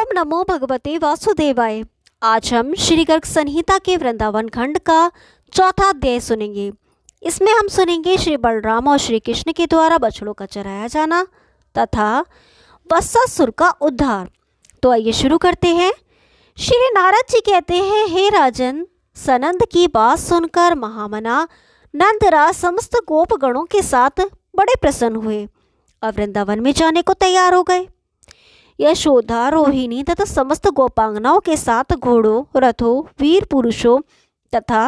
ओम नमो भगवते वासुदेवाय। आज हम श्री गर्ग संहिता के वृंदावन खंड का चौथा अध्याय सुनेंगे। इसमें हम सुनेंगे श्री बलराम और श्री कृष्ण के द्वारा बछड़ों का चराया जाना तथा वत्सासुर का उद्धार। तो आइए शुरू करते हैं। श्री नारद जी कहते हैं, हे राजन, सनंद की बात सुनकर महामना नंदराज समस्त गोपगणों के साथ बड़े प्रसन्न हुए और वृंदावन में जाने को तैयार हो गए। यशोदा, रोहिणी तथा समस्त गोपांगनाओं के साथ घोड़ों, रथों, वीर पुरुषों तथा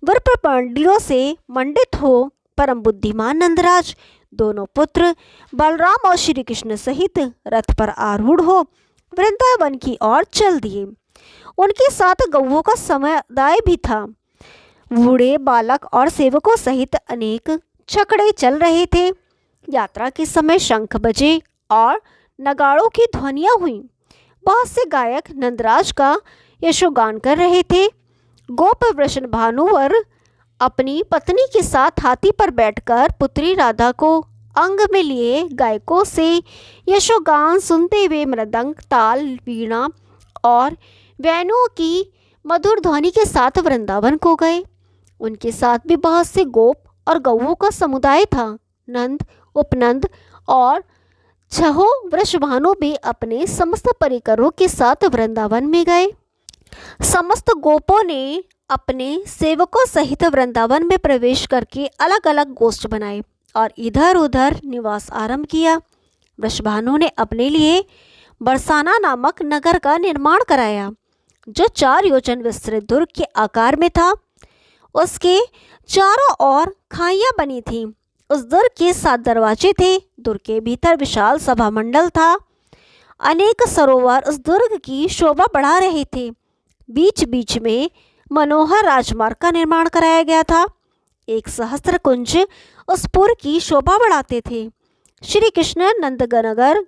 वृषपांडियों से मंडित हो परम बुद्धिमान नंदराज दोनों पुत्र बलराम और श्री कृष्ण सहित रथ पर आरूढ़ हो वृंदावन की ओर चल दिए। उनके साथ गौओं का समुदाय भी था। बूढ़े, बालक और सेवकों सहित अनेक छकड़े चल रहे थे। यात्रा के समय शंख बजे और नगाड़ों की ध्वनियां हुई। बहुत से गायक नंदराज का यशोगान कर रहे थे। गोप वृषण भानुवर अपनी पत्नी के साथ हाथी पर बैठकर पुत्री राधा को अंग में लिए गायकों से यशोगान सुनते हुए मृदंग, ताल, वीणा और वैनुओं की मधुर ध्वनि के साथ वृंदावन को गए। उनके साथ भी बहुत से गोप और गौओं का समुदाय था। नंद, उपनंद और छहो वृषभानु भी अपने समस्त परिकरों के साथ वृंदावन में गए। समस्त गोपों ने अपने सेवकों सहित वृंदावन में प्रवेश करके अलग अलग गोष्ठ बनाए और इधर उधर निवास आरंभ किया। वृषभानु ने अपने लिए बरसाना नामक नगर का निर्माण कराया, जो 4 योजन विस्तृत दुर्ग के आकार में था। उसके चारों ओर खाइयां बनी थीं। उस दुर्ग के 7 दरवाजे थे। दुर्ग के भीतर विशाल सभा मंडल था। अनेक सरोवर उस दुर्ग की शोभा बढ़ा रहे थे। बीच बीच में मनोहर राजमार्ग का निर्माण कराया गया था। 1 सहस्त्र कुंज उस पुर की शोभा बढ़ाते थे। श्री कृष्ण नंदनगर,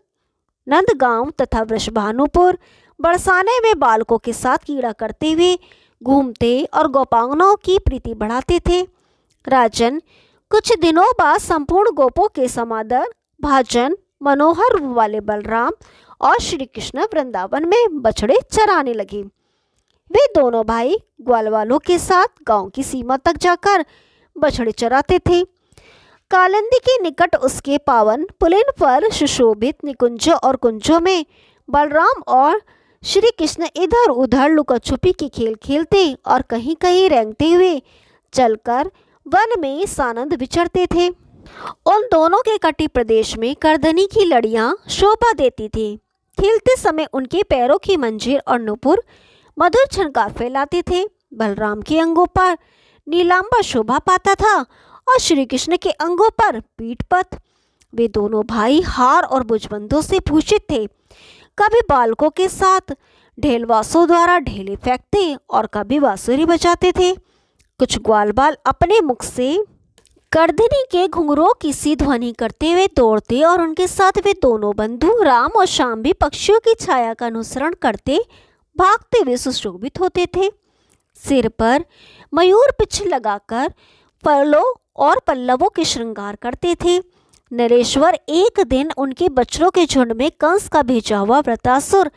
नंदगांव तथा वृषभानुपुर बरसाने में बालकों के साथ क्रीड़ा करते हुए घूमते और गोपांगनाओं की प्रीति बढ़ाते थे। राजन, कुछ दिनों बाद संपूर्ण गोपों के समादर भाजन मनोहर वाले बलराम और श्री कृष्ण वृंदावन में बछड़े चराने लगे। वे दोनों भाई ग्वाल वालों के साथ गांव की सीमा तक जाकर बछड़े चराते थे। कालिंदी के निकट उसके पावन पुलिन पर सुशोभित निकुंजों और कुंजों में बलराम और श्री कृष्ण इधर उधर लुका छुपी के खेल खेलते और कहीं कहीं रेंगते हुए चलकर वन में सानंद विचरते थे। उन दोनों के कटी प्रदेश में करधनी की लड़ियां शोभा देती थी। खेलते समय उनके पैरों की मंजीर और नुपुर मधुर झनकार फैलाते थे। बलराम के अंगों पर नीलांबर शोभा पाता था और श्री कृष्ण के अंगों पर पीठपत। वे दोनों भाई हार और भुजबंदों से भूषित थे। कभी बालकों के साथ ढेलवासों द्वारा ढेले फेंकते और कभी बांसुरी बजाते थे। कुछ ग्वाल बाल अपने मुख से करधनी के घुंघरों की सी ध्वनि करते हुए दौड़ते और उनके साथ वे दोनों बंधु राम और श्याम भी पक्षियों की छाया का अनुसरण करते भागते हुए सुशोभित होते थे। सिर पर मयूर पिछ लगाकर फलों और पल्लवों के श्रृंगार करते थे। नरेश्वर एक दिन उनके बच्चों के झुंड में कंस का भेजा हुआ वृत्रासुर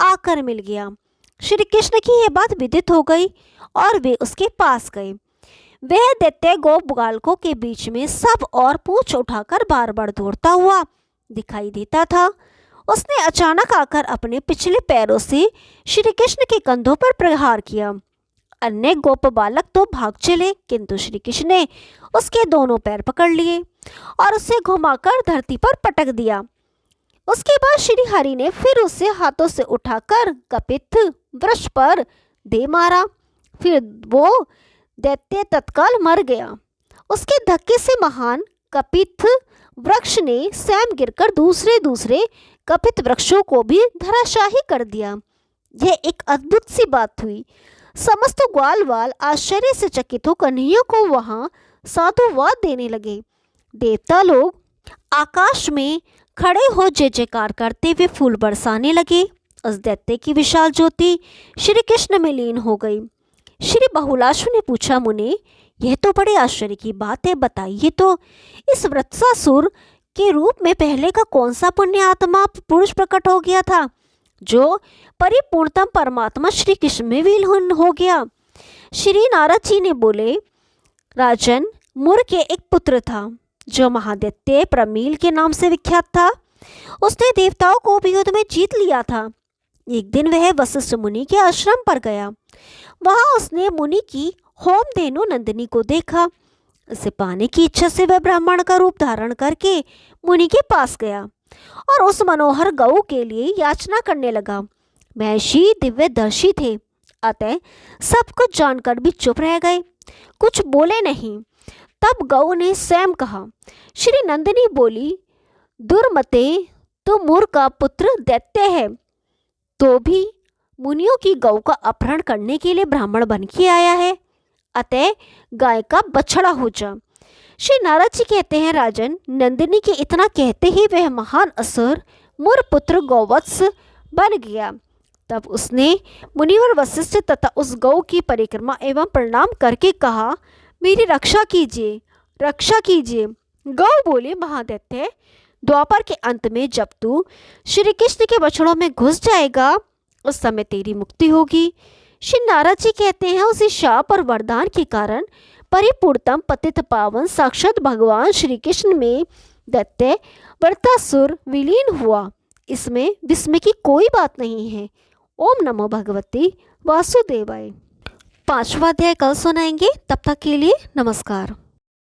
आकर मिल गया। श्री कृष्ण की यह बात विदित हो गई और वे उसके पास गए। वह दैत्य गोप बालकों के बीच में सब और पूंछ उठाकर बार बार दौड़ता हुआ दिखाई देता था। उसने अचानक आकर अपने पिछले पैरों से श्री कृष्ण के कंधों पर प्रहार किया। अन्य गोप बालक तो भाग चले, किंतु श्री कृष्ण ने उसके दोनों पैर पकड़ लिए और उसे घुमाकर धरती पर पटक दिया। उसके बाद श्री हरि ने फिर उसे हाथों से उठाकर कपित्थ वृक्ष पर दे मारा। फिर वो दैत्य तत्काल मर गया। उसके धक्के से महान कपित्थ वृक्ष ने स्वयं गिरकर दूसरे कपित्थ वृक्षों को भी धराशाही कर दिया। यह एक अद्भुत सी बात हुई। समस्त ग्वाल वाल आश्चर्य से चकित हो कन्हैया को वहां साधुवाद देने लगे। देवता लोग आकाश में खड़े हो जय जयकार करते हुए फूल बरसाने लगे। उस दैत्य की विशाल ज्योति श्री कृष्ण में लीन हो गई। श्री बहुलाशु ने पूछा, मुने, यह तो बड़े आश्चर्य की बात है। बताइए तो, इस वत्सासुर के रूप में पहले का कौन सा पुण्य आत्मा पुरुष प्रकट हो गया था जो परिपूर्णतम परमात्मा श्री कृष्ण में विलीन हो गया। श्री नारद जी ने बोले, राजन, मुर के एक पुत्र था जो महादैत्य प्रमील के नाम से विख्यात था। उसने देवताओं को भी युद्ध में जीत लिया था। एक दिन वह वशिष्ठ मुनि के आश्रम पर गया। वहां उसने मुनि की होमधेनु नंदिनी को देखा। उसे पाने की इच्छा से वह ब्राह्मण का रूप धारण करके मुनि के पास गया और उस मनोहर गऊ के लिए याचना करने लगा। महर्षि दिव्यदर्शी थे, अतः सब कुछ जानकर भी चुप रह गए, कुछ बोले नहीं। तब गऊ ने स्वयं कहा। श्री नंदिनी बोली, दुर्मते, तो मूर का पुत्र दैत्य है, तो भी मुनियों की गौ का अपहरण करने के लिए ब्राह्मण बन के आया है, अतः गाय का बछड़ा हो जा। श्री नारद जी कहते हैं, राजन, नंदिनी के इतना कहते ही वह महान असुर मूर पुत्र गौवत्स बन गया। तब उसने मुनिवर वशिष्ठ तथा उस गौ की परिक्रमा एवं प्रणाम करके कहा, मेरी रक्षा कीजिए, रक्षा कीजिए। गौ बोले, महादैत्य, द्वापर के अंत में जब तू श्री कृष्ण के बछड़ों में घुस जाएगा उस समय तेरी मुक्ति होगी। श्री नारद जी कहते हैं, उसी शाप और वरदान के कारण परिपूर्णतम पतित पावन साक्षात भगवान श्री कृष्ण में दैत्य वृत्रासुर विलीन हुआ। इसमें विस्मय की कोई बात नहीं है। ओम नमो भगवती वासुदेवाय। 5वां अध्याय कल सुनाएंगे। तब तक के लिए नमस्कार।